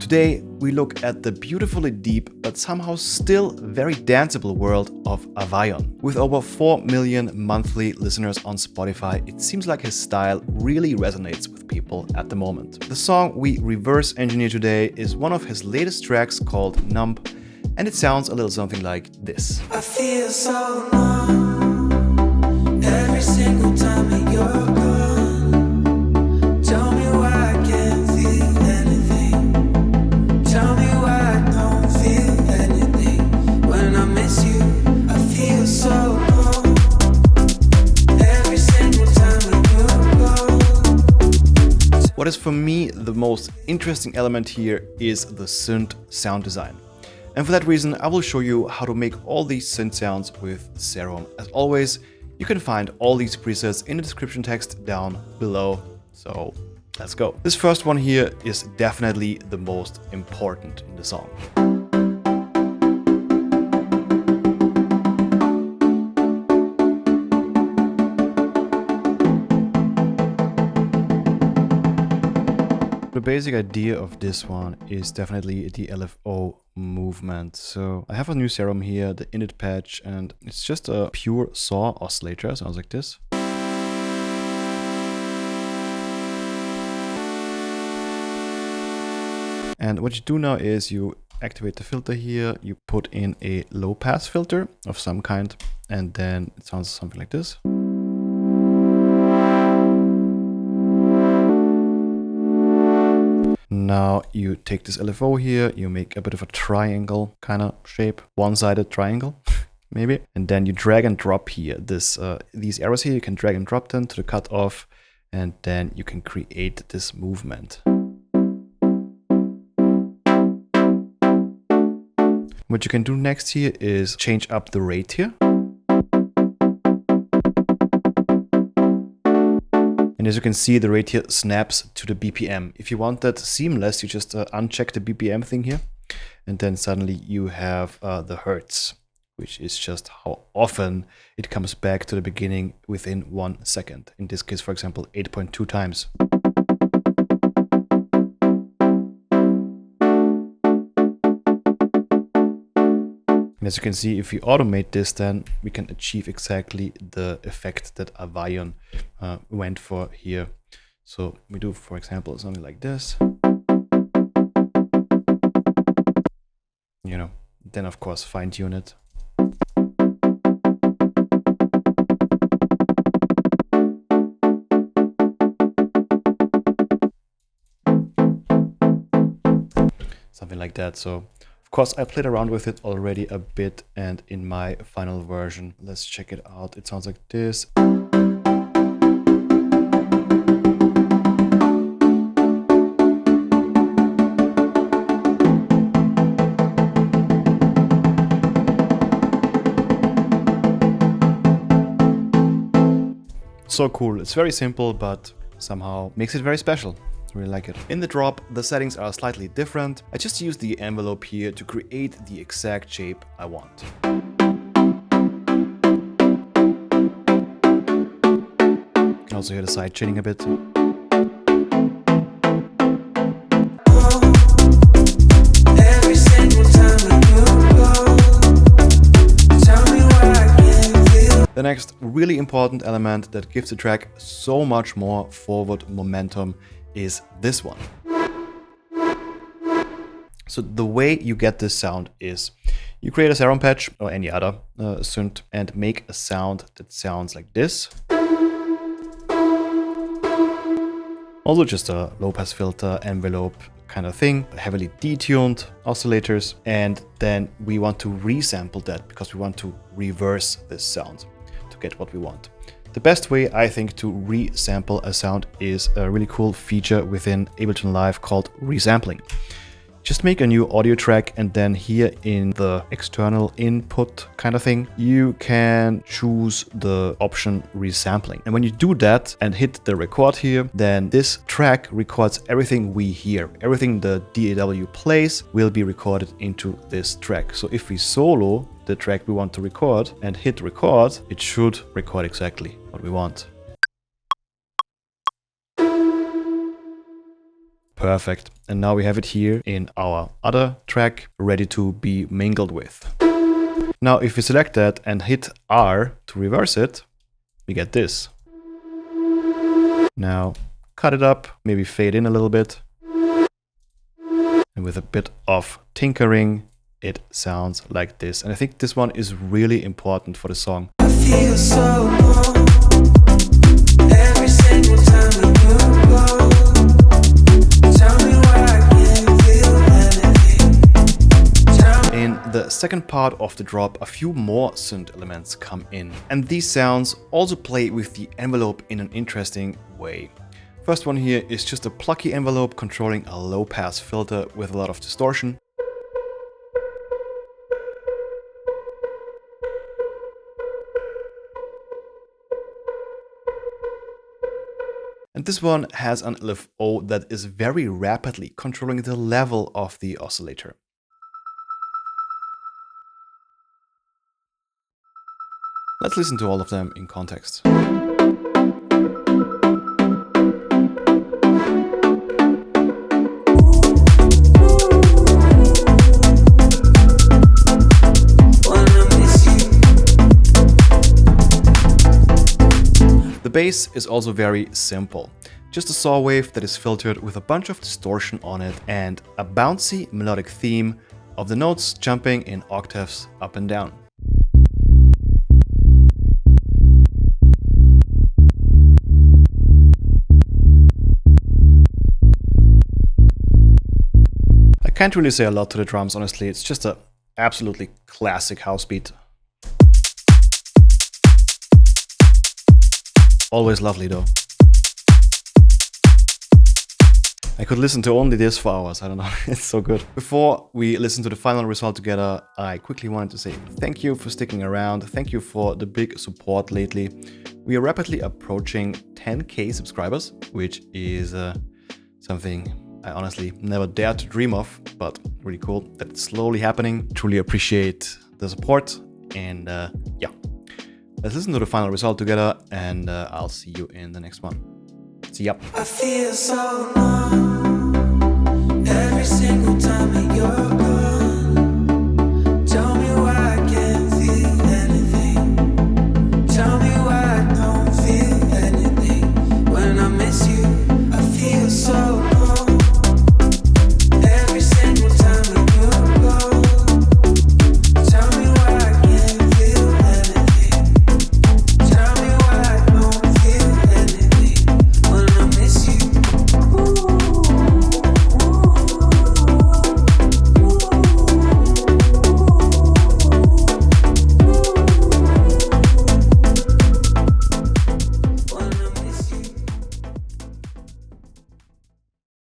Today, we look at the beautifully deep but somehow still very danceable world of Avaion. With over 4 million monthly listeners on Spotify, it seems like his style really resonates with people at the moment. The song we reverse engineer today is one of his latest tracks called Numb, and it sounds a little something like this. I feel so numb every single time that you're gone. Tell me why I can't feel anything. Tell me why I don't feel anything. When I miss you, I feel so numb every single time that you're gone. What is for me the most interesting element here is the synth sound design. And for that reason, I will show you how to make all these synth sounds with Serum. As always, you can find all these presets in the description text down below. So let's go. This first one here is definitely the most important in the song. The basic idea of this one is definitely the LFO movement. So I have a new Serum here, the init patch, and it's just a pure saw oscillator. Sounds like this. And what you do now is you activate the filter here, you put in a low pass filter of some kind, and then it sounds something like this. Now you take this LFO here, you make a bit of a triangle kind of shape, one-sided triangle, maybe. And then you drag and drop here. These arrows here, you can drag and drop them to the cutoff, and then you can create this movement. What you can do next here is change up the rate here. And as you can see, the rate here snaps to the BPM. If you want that seamless, you just uncheck the BPM thing here. And then suddenly you have the hertz, which is just how often it comes back to the beginning within 1 second. In this case, for example, 8.2 times. And as you can see, if we automate this, then we can achieve exactly the effect that Avaion went for here. So we do, for example, something like this. You know, then of course fine tune it. Something like that. So of course, I played around with it already a bit, and in my final version, let's check it out. It sounds like this. So cool. It's very simple, but somehow makes it very special. Really like it. In the drop, the settings are slightly different. I just used the envelope here to create the exact shape I want. You can also hear the side chaining a bit. The next really important element that gives the track so much more forward momentum is this one. So the way you get this sound is you create a Serum patch or any other synth and make a sound that sounds like this. Also just a low pass filter envelope kind of thing, heavily detuned oscillators, and then we want to resample that because we want to reverse this sound to get what we want. The best way, I think, to resample a sound is a really cool feature within Ableton Live called Resampling. Just make a new audio track, and then here in the external input kind of thing, you can choose the option resampling. And when you do that and hit the record here, then this track records everything we hear. Everything the DAW plays will be recorded into this track. So if we solo the track we want to record and hit record, it should record exactly what we want. Perfect. And now we have it here in our other track, ready to be mingled with. Now, if we select that and hit R to reverse it, we get this. Now, cut it up, maybe fade in a little bit. And with a bit of tinkering, it sounds like this. And I think this one is really important for the song. I feel so alone every single time that you go. Tell me why I can't feel anything. Tell me. In the second part of the drop, a few more synth elements come in. And these sounds also play with the envelope in an interesting way. First one here is just a plucky envelope controlling a low-pass filter with a lot of distortion. And this one has an LFO that is very rapidly controlling the level of the oscillator. Let's listen to all of them in context. The bass is also very simple. Just a saw wave that is filtered with a bunch of distortion on it and a bouncy melodic theme of the notes jumping in octaves up and down. I can't really say a lot to the drums, honestly. It's just a absolutely classic house beat. Always lovely though. I could listen to only this for hours, I don't know, it's so good. Before we listen to the final result together, I quickly wanted to say thank you for sticking around, thank you for the big support lately. We are rapidly approaching 10k subscribers, which is something I honestly never dared to dream of, but really cool that it's slowly happening. Truly appreciate the support, and yeah. Let's listen to the final result together, and I'll see you in the next one. See ya. I feel so alone every single